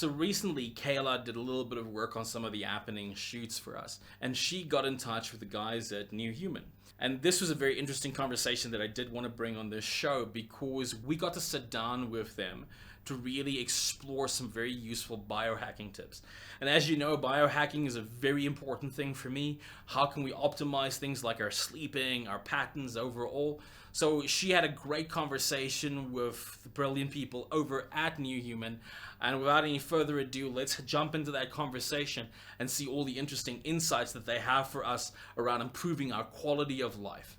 So recently, Kayla did a little bit of work on some of the happening shoots for us, and she got in touch with the guys at New Human. And this was a very interesting conversation that I did want to bring on this show because we got to sit down with them to really explore some very useful biohacking tips. And as you know, biohacking is a very important thing for me. How can we optimize things like our sleeping, our patterns overall? So she had a great conversation with the brilliant people over at New Human. And without any further ado, let's jump into that conversation and see all the interesting insights that they have for us around improving our quality of life.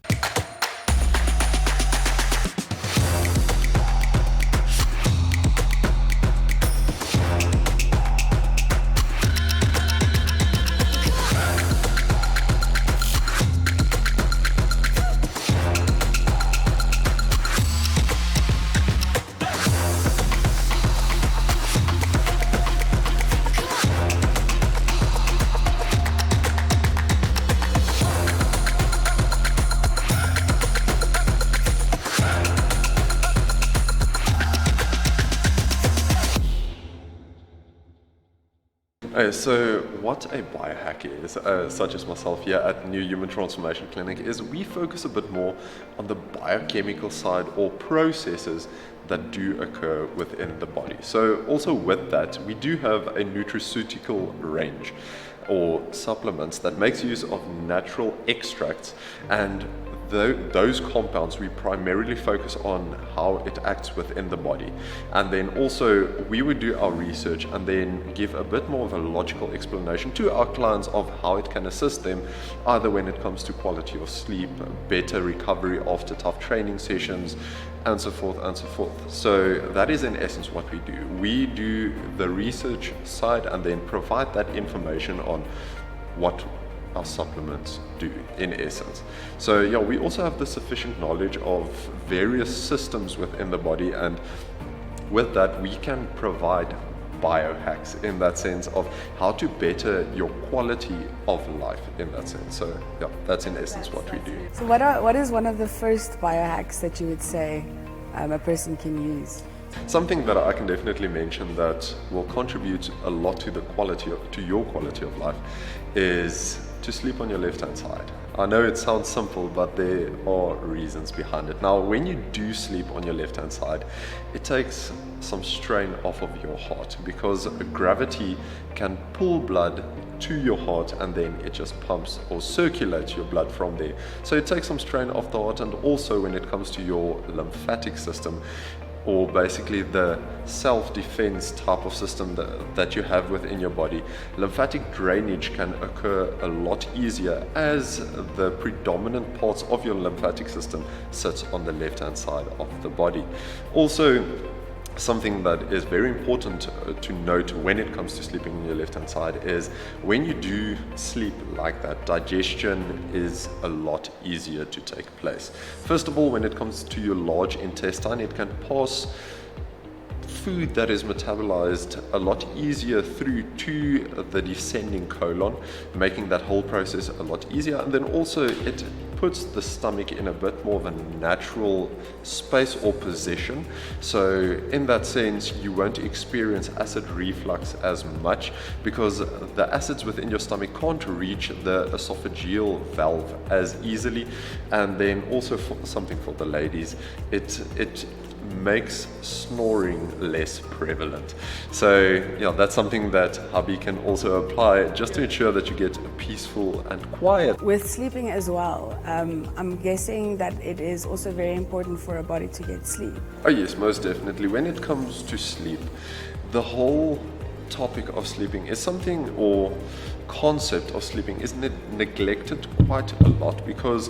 So what a biohack is, such as myself here at New Human Transformation Clinic, is we focus a bit more on the biochemical side or processes that do occur within the body. So also with that, we do have a nutraceutical range or supplements that makes use of natural extracts, and those compounds we primarily focus on how it acts within the body, and then also we would do our research and then give a bit more of a logical explanation to our clients of how it can assist them, either when it comes to quality of sleep, better recovery after tough training sessions, and so forth and so forth. So that is in essence what we do. We do the research side and then provide that information on what our supplements do in essence. So yeah, we also have the sufficient knowledge of various systems within the body, and with that we can provide biohacks in that sense of how to better your quality of life in that sense. So yeah, that's in essence what we do. So what is one of the first biohacks that you would say a person can use? Something that I can definitely mention that will contribute a lot to your quality of life is to sleep on your left hand side. I know it sounds simple, but there are reasons behind it. Now, when you do sleep on your left hand side, it takes some strain off of your heart, because gravity can pull blood to your heart and then it just pumps or circulates your blood from there. So it takes some strain off the heart, and also when it comes to your lymphatic system, or basically the self-defense type of system that you have within your body, lymphatic drainage can occur a lot easier as the predominant parts of your lymphatic system sits on the left-hand side of the body. Also, something that is very important to note when it comes to sleeping on your left-hand side is when you do sleep like that, digestion is a lot easier to take place. First of all, when it comes to your large intestine, it can pass food that is metabolized a lot easier through to the descending colon, making that whole process a lot easier. And then also it puts the stomach in a bit more of a natural space or position. So in that sense, you won't experience acid reflux as much, because the acids within your stomach can't reach the esophageal valve as easily. And then also something for the ladies, it makes snoring less prevalent. So yeah, that's something that hubby can also apply just to ensure that you get peaceful and quiet. With sleeping as well, I'm guessing that it is also very important for a body to get sleep. Oh yes, most definitely. When it comes to sleep, the whole topic of sleeping is something, or concept of sleeping is neglected quite a lot, because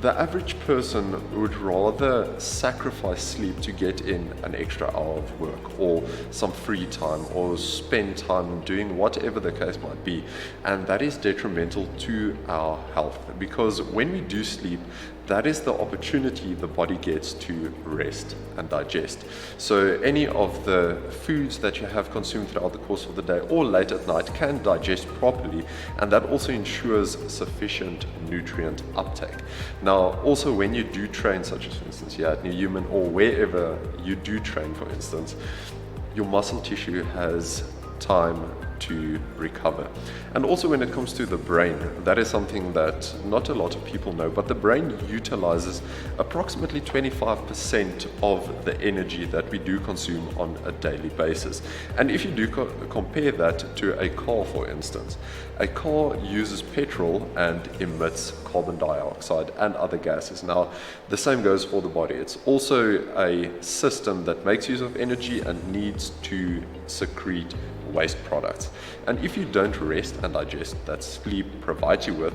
the average person would rather sacrifice sleep to get in an extra hour of work or some free time or spend time doing whatever the case might be. And that is detrimental to our health, because when we do sleep, that is the opportunity the body gets to rest and digest. So any of the foods that you have consumed throughout the course of the day or late at night can digest properly, and that also ensures sufficient nutrient uptake. Now, also when you do train, such as for instance here at New Human or wherever you do train, for instance, your muscle tissue has time to recover. And also when it comes to the brain, that is something that not a lot of people know, but the brain utilizes approximately 25% of the energy that we do consume on a daily basis. And if you do compare that to a car, for instance, a car uses petrol and emits carbon dioxide and other gases. Now, the same goes for the body. It's also a system that makes use of energy and needs to secrete waste products. And if you don't rest and digest, that sleep provides you with,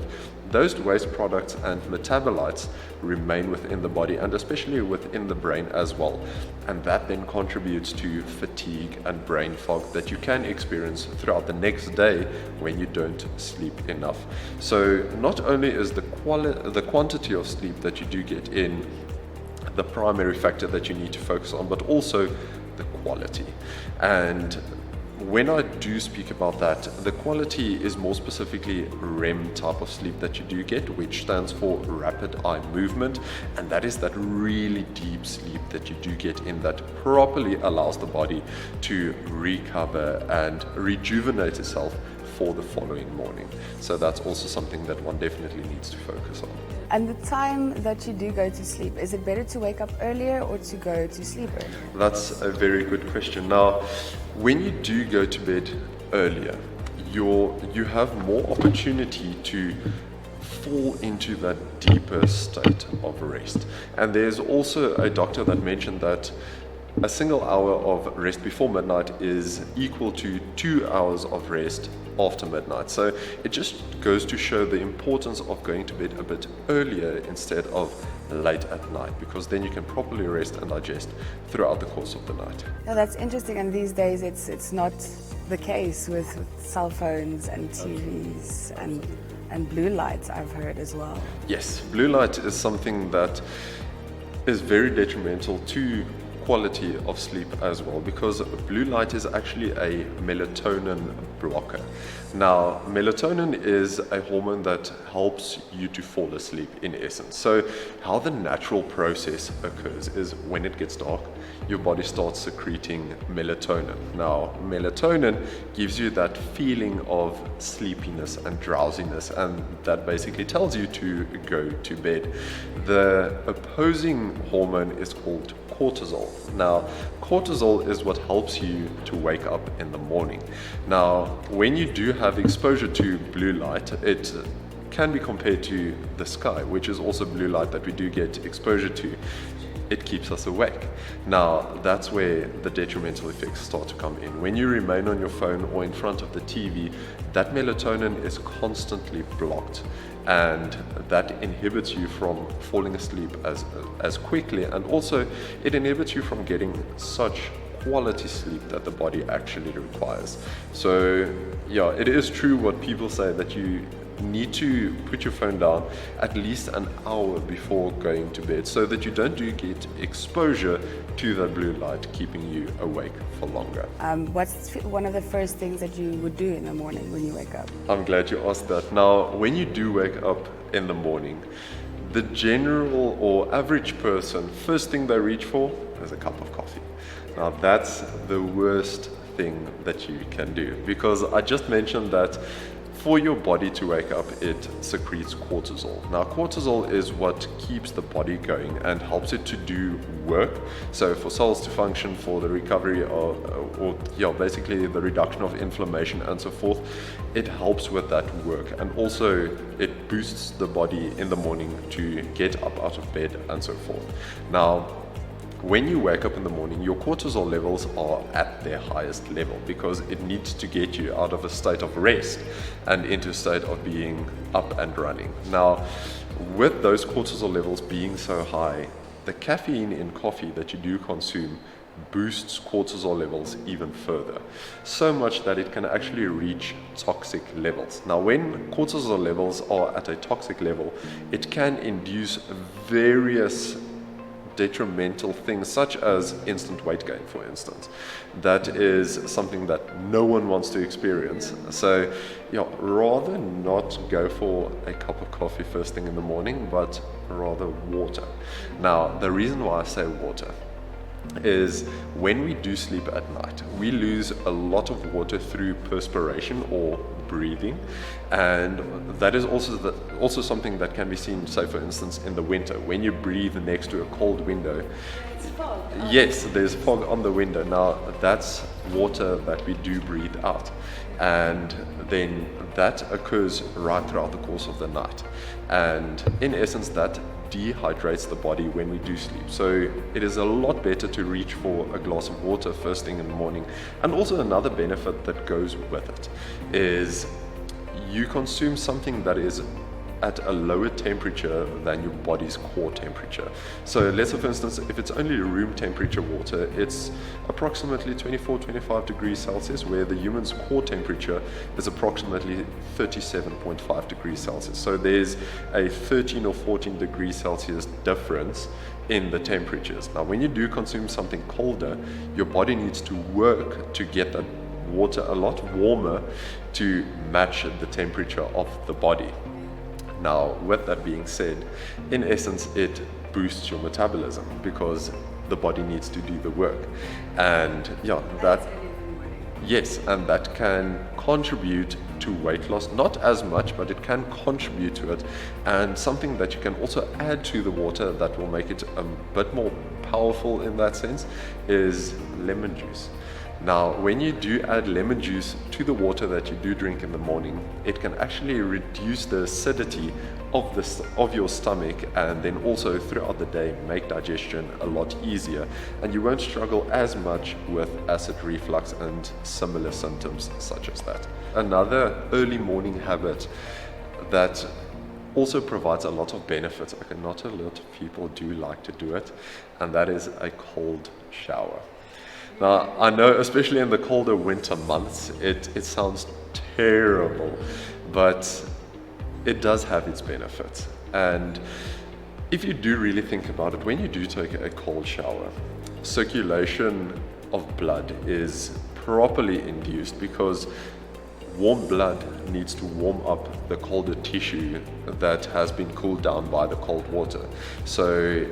those waste products and metabolites remain within the body and especially within the brain as well. And that then contributes to fatigue and brain fog that you can experience throughout the next day when you don't sleep enough. So not only is the quantity of sleep that you do get in the primary factor that you need to focus on, but also the quality. And when I do speak about that, the quality is more specifically REM type of sleep that you do get, which stands for rapid eye movement, and that is that really deep sleep that you do get in that properly allows the body to recover and rejuvenate itself for the following morning. So that's also something that one definitely needs to focus on. And the time that you do go to sleep, is it better to wake up earlier or to go to sleep earlier? That's a very good question. Now, when you do go to bed earlier, you have more opportunity to fall into that deeper state of rest. And there's also a doctor that mentioned that a single hour of rest before midnight is equal to 2 hours of rest after midnight. So it just goes to show the importance of going to bed a bit earlier instead of late at night, because then you can properly rest and digest throughout the course of the night. Yeah, that's interesting. And these days it's not the case with cell phones and TVs and blue lights, I've heard as well. Yes, blue light is something that is very detrimental to quality of sleep as well, because blue light is actually a melatonin blocker. Now, melatonin is a hormone that helps you to fall asleep in essence. So how the natural process occurs is when it gets dark, your body starts secreting melatonin. Now, melatonin gives you that feeling of sleepiness and drowsiness, and that basically tells you to go to bed. The opposing hormone is called cortisol. Now, cortisol is what helps you to wake up in the morning. Now, when you do have exposure to blue light, it can be compared to the sky, which is also blue light that we do get exposure to. It keeps us awake. Now, that's where the detrimental effects start to come in. When you remain on your phone or in front of the TV, that melatonin is constantly blocked, and that inhibits you from falling asleep as quickly, and also it inhibits you from getting such quality sleep that the body actually requires. So yeah, it is true what people say, that you need to put your phone down at least an hour before going to bed, so that you don't get exposure to the blue light, keeping you awake for longer. What's one of the first things that you would do in the morning when you wake up? I'm glad you asked that. Now, when you do wake up in the morning, the general or average person, first thing they reach for is a cup of coffee. Now, that's the worst thing that you can do, because I just mentioned that for your body to wake up, it secretes cortisol. Now, cortisol is what keeps the body going and helps it to do work. So for cells to function, for the recovery of, basically the reduction of inflammation and so forth, it helps with that work. And also it boosts the body in the morning to get up out of bed and so forth. Now, when you wake up in the morning, your cortisol levels are at their highest level, because it needs to get you out of a state of rest and into a state of being up and running. Now, with those cortisol levels being so high, the caffeine in coffee that you do consume boosts cortisol levels even further, so much that it can actually reach toxic levels. Now, when cortisol levels are at a toxic level, it can induce various detrimental things, such as instant weight gain, for instance. That is something that no one wants to experience. So, rather not go for a cup of coffee first thing in the morning, but rather water. Now, the reason why I say water is when we do sleep at night, we lose a lot of water through perspiration or breathing, and that is also something that can be seen, say for instance in the winter when you breathe next to a cold window. It's fog. Yes, there's fog on the window. Now that's water that we do breathe out, and then that occurs right throughout the course of the night, and in essence that dehydrates the body when we do sleep. So it is a lot better to reach for a glass of water first thing in the morning. And also another benefit that goes with it is you consume something that is at a lower temperature than your body's core temperature. So let's say for instance, if it's only room temperature water, it's approximately 24-25 degrees Celsius, where the human's core temperature is approximately 37.5 degrees Celsius. So there's a 13 or 14 degrees Celsius difference in the temperatures. Now when you do consume something colder, your body needs to work to get that water a lot warmer to match the temperature of the body. Now, with that being said, in essence, it boosts your metabolism because the body needs to do the work. And yeah, yes, and that can contribute to weight loss, not as much, but it can contribute to it. And something that you can also add to the water that will make it a bit more powerful in that sense is lemon juice. Now, when you do add lemon juice to the water that you do drink in the morning, it can actually reduce the acidity of your stomach, and then also throughout the day make digestion a lot easier, and you won't struggle as much with acid reflux and similar symptoms such as that. Another early morning habit that also provides a lot of benefits, not a lot of people do like to do it, and that is a cold shower. Now, I know, especially in the colder winter months, it sounds terrible, but it does have its benefits. And if you do really think about it, when you do take a cold shower, circulation of blood is properly induced because warm blood needs to warm up the colder tissue that has been cooled down by the cold water. So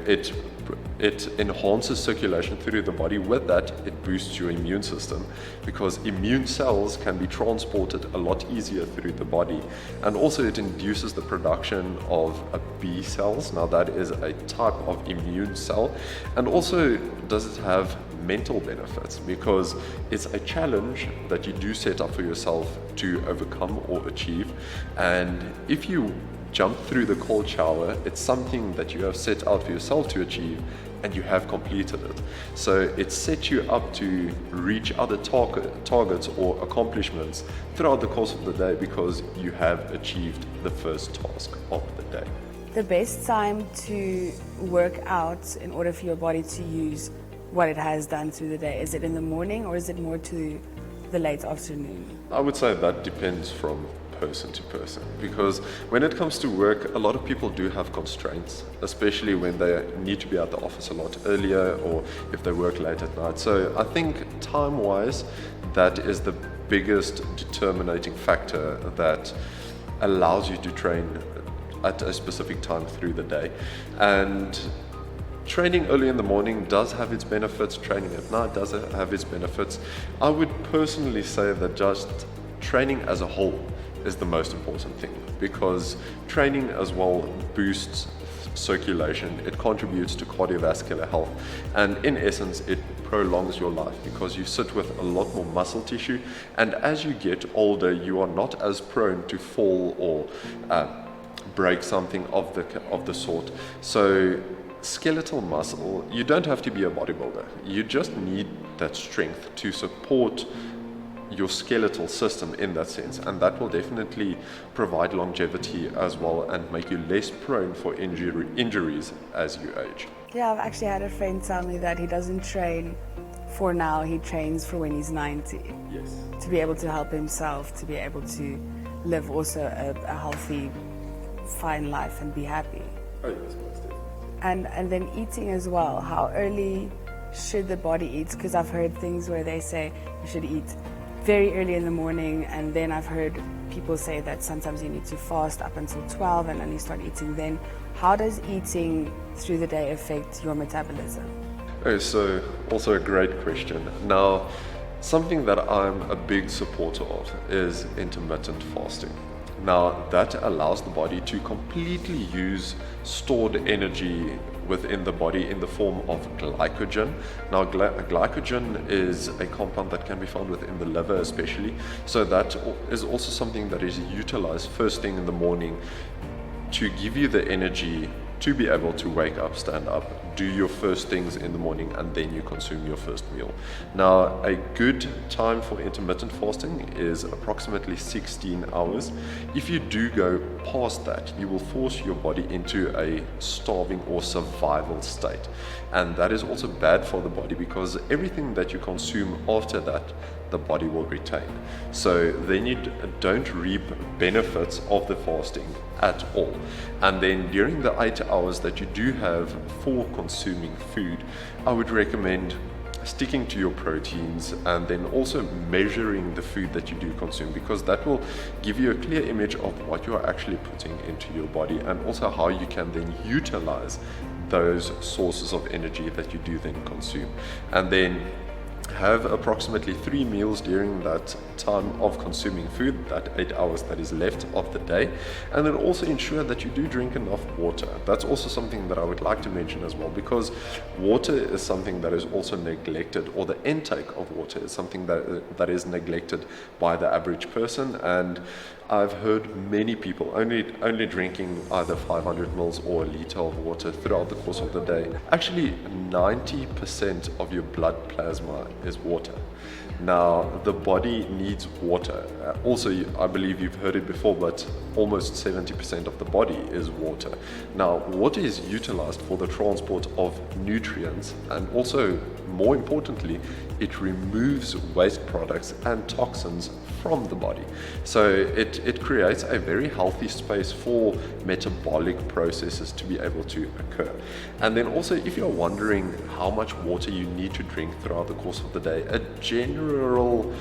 it enhances circulation through the body. With that, it boosts your immune system because immune cells can be transported a lot easier through the body. And also it induces the production of B cells. Now that is a type of immune cell. And also does it have mental benefits because it's a challenge that you do set up for yourself to overcome or achieve. And if you jump through the cold shower, it's something that you have set out for yourself to achieve and you have completed it. So it sets you up to reach other targets or accomplishments throughout the course of the day because you have achieved the first task of the day. The best time to work out in order for your body to use what it has done through the day, is it in the morning or is it more to the late afternoon? I would say that depends from person to person, because when it comes to work, a lot of people do have constraints, especially when they need to be at the office a lot earlier or if they work late at night. So I think time-wise, that is the biggest determining factor that allows you to train at a specific time through the day. And training early in the morning does have its benefits, training at night does have its benefits. I would personally say that just training as a whole is the most important thing, because training as well boosts circulation, it contributes to cardiovascular health, and in essence it prolongs your life because you sit with a lot more muscle tissue, and as you get older you are not as prone to fall or break something of the sort. So skeletal muscle, you don't have to be a bodybuilder, you just need that strength to support your skeletal system in that sense, and that will definitely provide longevity as well and make you less prone for injuries as you age. Yeah, I've actually had a friend tell me that he doesn't train for now, he trains for when he's 90. Yes. To be able to help himself, to be able to live also a healthy, fine life and be happy. Oh yes, most definitely. And then eating as well, how early should the body eat? Because I've heard things where they say you should eat very early in the morning, and then I've heard people say that sometimes you need to fast up until 12 and only start eating then. How does eating through the day affect your metabolism? Oh, so also a great question. Now, something that I'm a big supporter of is intermittent fasting. Now, that allows the body to completely use stored energy within the body in the form of glycogen. Now, glycogen is a compound that can be found within the liver especially, so that is also something that is utilized first thing in the morning to give you the energy to be able to wake up, stand up, do your first things in the morning, and then you consume your first meal. Now, a good time for intermittent fasting is approximately 16 hours. If you do go past that, you will force your body into a starving or survival state. And that is also bad for the body because everything that you consume after that, the body will retain. So then you don't reap benefits of the fasting at all. And then during the 8 hours that you do have for consuming food, I would recommend sticking to your proteins and then also measuring the food that you do consume, because that will give you a clear image of what you are actually putting into your body and also how you can then utilize those sources of energy that you do then consume. And then have approximately 3 meals during that time of consuming food, that 8 hours that is left of the day, and then also ensure that you do drink enough water. That's also something that I would like to mention as well, because water is something that is also neglected, or the intake of water is something that is neglected by the average person. And I've heard many people only drinking either 500 mils or a liter of water throughout the course of the day. Actually, 90% of your blood plasma is water. Now, the body needs water. Also, I believe you've heard it before, but almost 70% of the body is water. Now, water is utilized for the transport of nutrients, and also, more importantly, it removes waste products and toxins from the body. So it creates a very healthy space for metabolic processes to be able to occur. And then also, if you're wondering how much water you need to drink throughout the course of the day, a general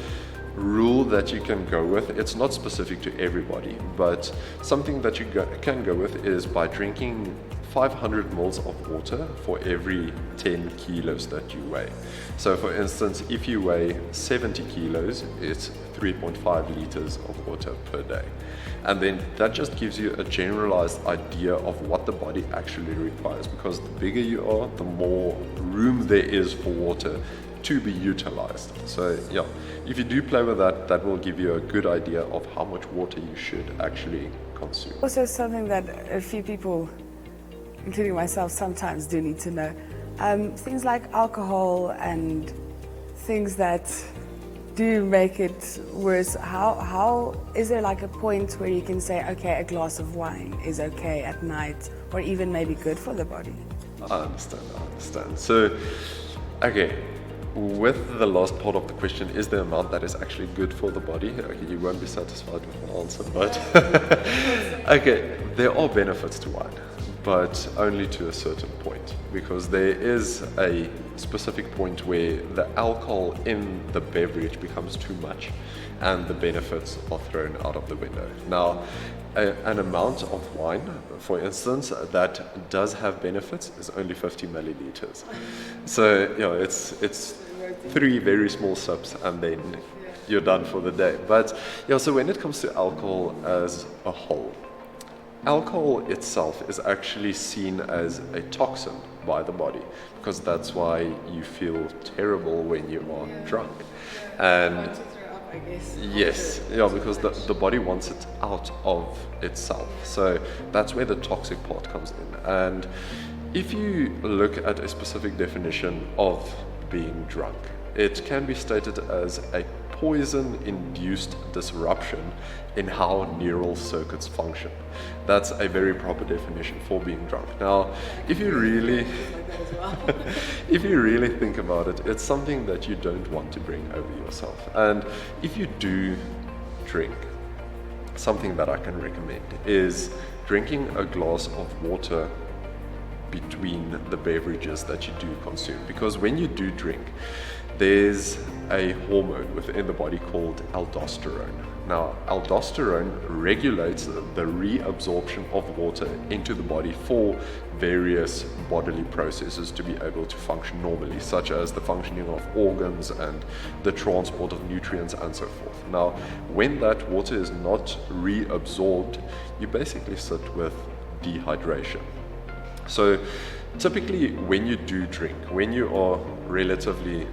rule that you can go with, it's not specific to everybody, but something that you can go with is by drinking 500 mils of water for every 10 kilos that you weigh. So for instance, if you weigh 70 kilos, it's 3.5 liters of water per day. And then that just gives you a generalized idea of what the body actually requires, because the bigger you are, the more room there is for water to be utilized. So yeah, if you do play with that, that will give you a good idea of how much water you should actually consume. Also, something that a few people, including myself, sometimes do need to know. Things like alcohol and things that do make it worse. How is there like a point where you can say, okay, a glass of wine is okay at night, or even maybe good for the body? I understand. So, okay, with the last part of the question, is the amount that is actually good for the body? Okay, you won't be satisfied with my answer, but okay, there are benefits to wine, but only to a certain point, because there is a specific point where the alcohol in the beverage becomes too much and the benefits are thrown out of the window. Now, an amount of wine, for instance, that does have benefits is only 50 milliliters. So, you know, it's 3 very small sips and then you're done for the day. But, yeah, so when it comes to alcohol as a whole, alcohol itself is actually seen as a toxin by the body, because that's why you feel terrible when you are drunk. And yes, yeah, because the body wants it out of itself. So that's where the toxic part comes in. And if you look at a specific definition of being drunk, it can be stated as a poison-induced disruption in how neural circuits function. That's a very proper definition for being drunk. Now, if you really think about it, it's something that you don't want to bring over yourself. And if you do drink, something that I can recommend is drinking a glass of water between the beverages that you do consume. Because when you do drink, there's a hormone within the body called aldosterone. Now, aldosterone regulates the reabsorption of water into the body for various bodily processes to be able to function normally, such as the functioning of organs and the transport of nutrients and so forth. Now, when that water is not reabsorbed, you basically sit with dehydration. So typically when you do drink, when you are relatively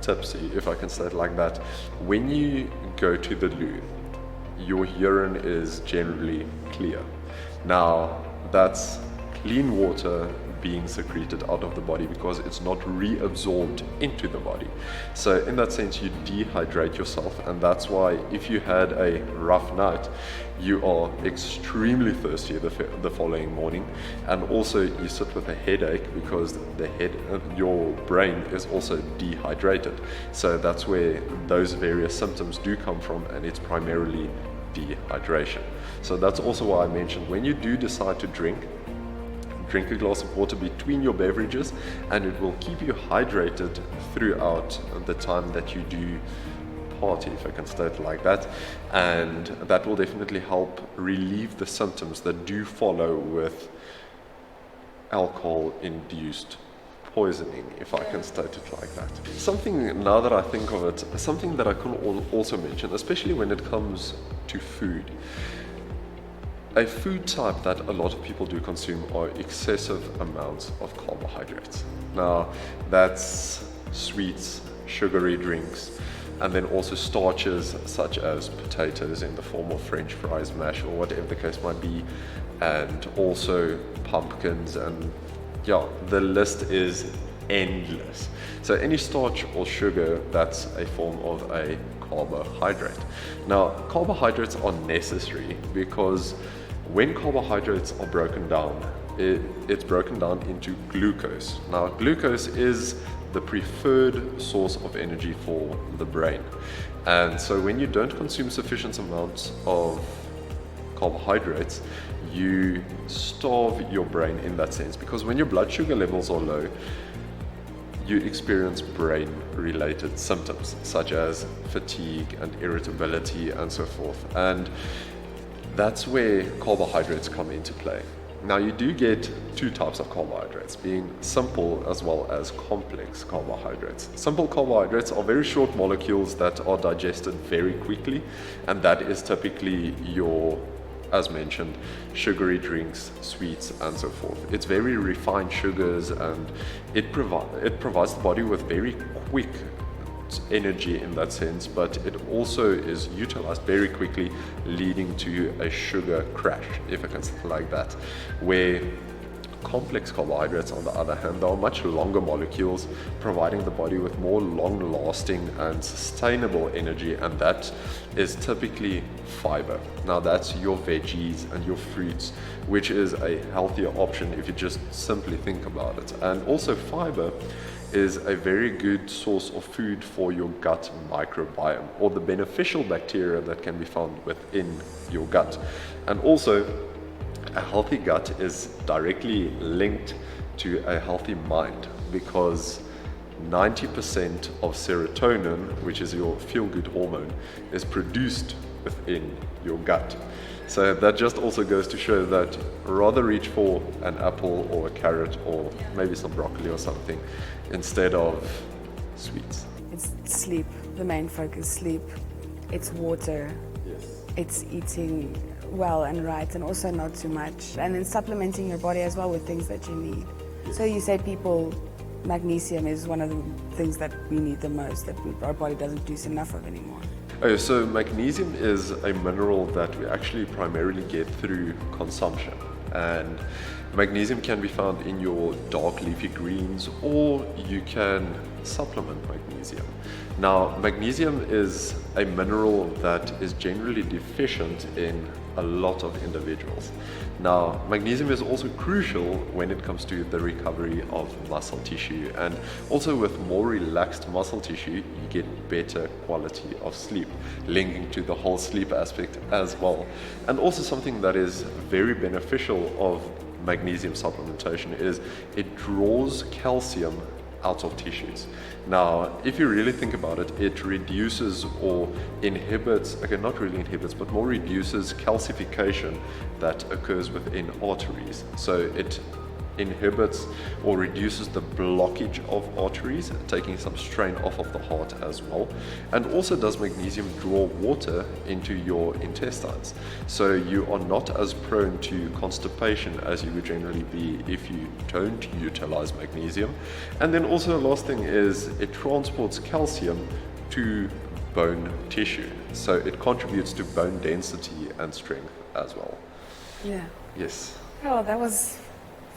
tipsy, if I can say it like that, when you go to the loo, your urine is generally clear. Now, that's clean water being secreted out of the body because it's not reabsorbed into the body. So in that sense, you dehydrate yourself, and that's why if you had a rough night, you are extremely thirsty the following morning, and also you sit with a headache because your brain is also dehydrated. So that's where those various symptoms do come from, and it's primarily dehydration. So that's also why I mentioned when you do decide to drink a glass of water between your beverages, and it will keep you hydrated throughout the time that you do party, if I can state it like that, and that will definitely help relieve the symptoms that do follow with alcohol-induced poisoning, if I can state it like that. Something, now that I think of it, something that I can also mention, especially when it comes to food. A food type that a lot of people do consume are excessive amounts of carbohydrates. Now, that's sweets, sugary drinks, and then also starches such as potatoes in the form of French fries, mash, or whatever the case might be, and also pumpkins, and yeah, the list is endless. So any starch or sugar, that's a form of a carbohydrate. Now, carbohydrates are necessary because when carbohydrates are broken down, it's broken down into glucose. Now, glucose is the preferred source of energy for the brain. And so when you don't consume sufficient amounts of carbohydrates, you starve your brain in that sense, because when your blood sugar levels are low, you experience brain-related symptoms such as fatigue and irritability and so forth. And that's where carbohydrates come into play. Now, you do get two types of carbohydrates, being simple as well as complex carbohydrates. Simple carbohydrates are very short molecules that are digested very quickly, and that is typically your, as mentioned, sugary drinks, sweets, and so forth. It's very refined sugars, and it provides the body with very quick energy in that sense, but it also is utilized very quickly, leading to a sugar crash, if I can say it like that, where complex carbohydrates, on the other hand, they are much longer molecules, providing the body with more long-lasting and sustainable energy, and that is typically fiber. Now, that's your veggies and your fruits, which is a healthier option if you just simply think about it. And also, fiber is a very good source of food for your gut microbiome, or the beneficial bacteria that can be found within your gut. And also, a healthy gut is directly linked to a healthy mind, because 90% of serotonin, which is your feel-good hormone, is produced within your gut. So that just also goes to show that rather reach for an apple or a carrot or maybe some broccoli or something instead of sweets. It's sleep, the main focus, sleep. It's water. Yes. It's eating well and right, and also not too much. And then supplementing your body as well with things that you need. So you say people, magnesium is one of the things that we need the most, that our body doesn't produce enough of anymore. Oh, so magnesium is a mineral that we actually primarily get through consumption, and magnesium can be found in your dark leafy greens, or you can supplement magnesium. Now, magnesium is a mineral that is generally deficient in a lot of individuals. Now, magnesium is also crucial when it comes to the recovery of muscle tissue, and also with more relaxed muscle tissue, you get better quality of sleep, linking to the whole sleep aspect as well. And also something that is very beneficial of magnesium supplementation is it draws calcium out of tissues. Now, if you really think about it, it reduces or inhibits, okay, not really inhibits, but more reduces calcification that occurs within arteries. So it inhibits or reduces the blockage of arteries, taking some strain off of the heart as well. And also does magnesium draw water into your intestines, so you are not as prone to constipation as you would generally be if you don't utilize magnesium. And then also the last thing is it transports calcium to bone tissue, so it contributes to bone density and strength as well. Yeah. Yes. Oh, that was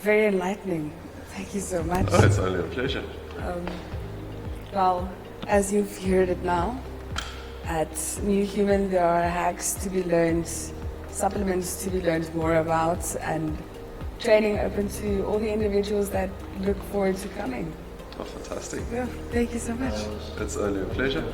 very enlightening. Thank you so much. Oh, it's only a pleasure. Well, as you've heard it now, at New Human there are hacks to be learned, supplements to be learned more about, and training open to all the individuals that look forward to coming. Oh, fantastic. Yeah, thank you so much. It's only a pleasure.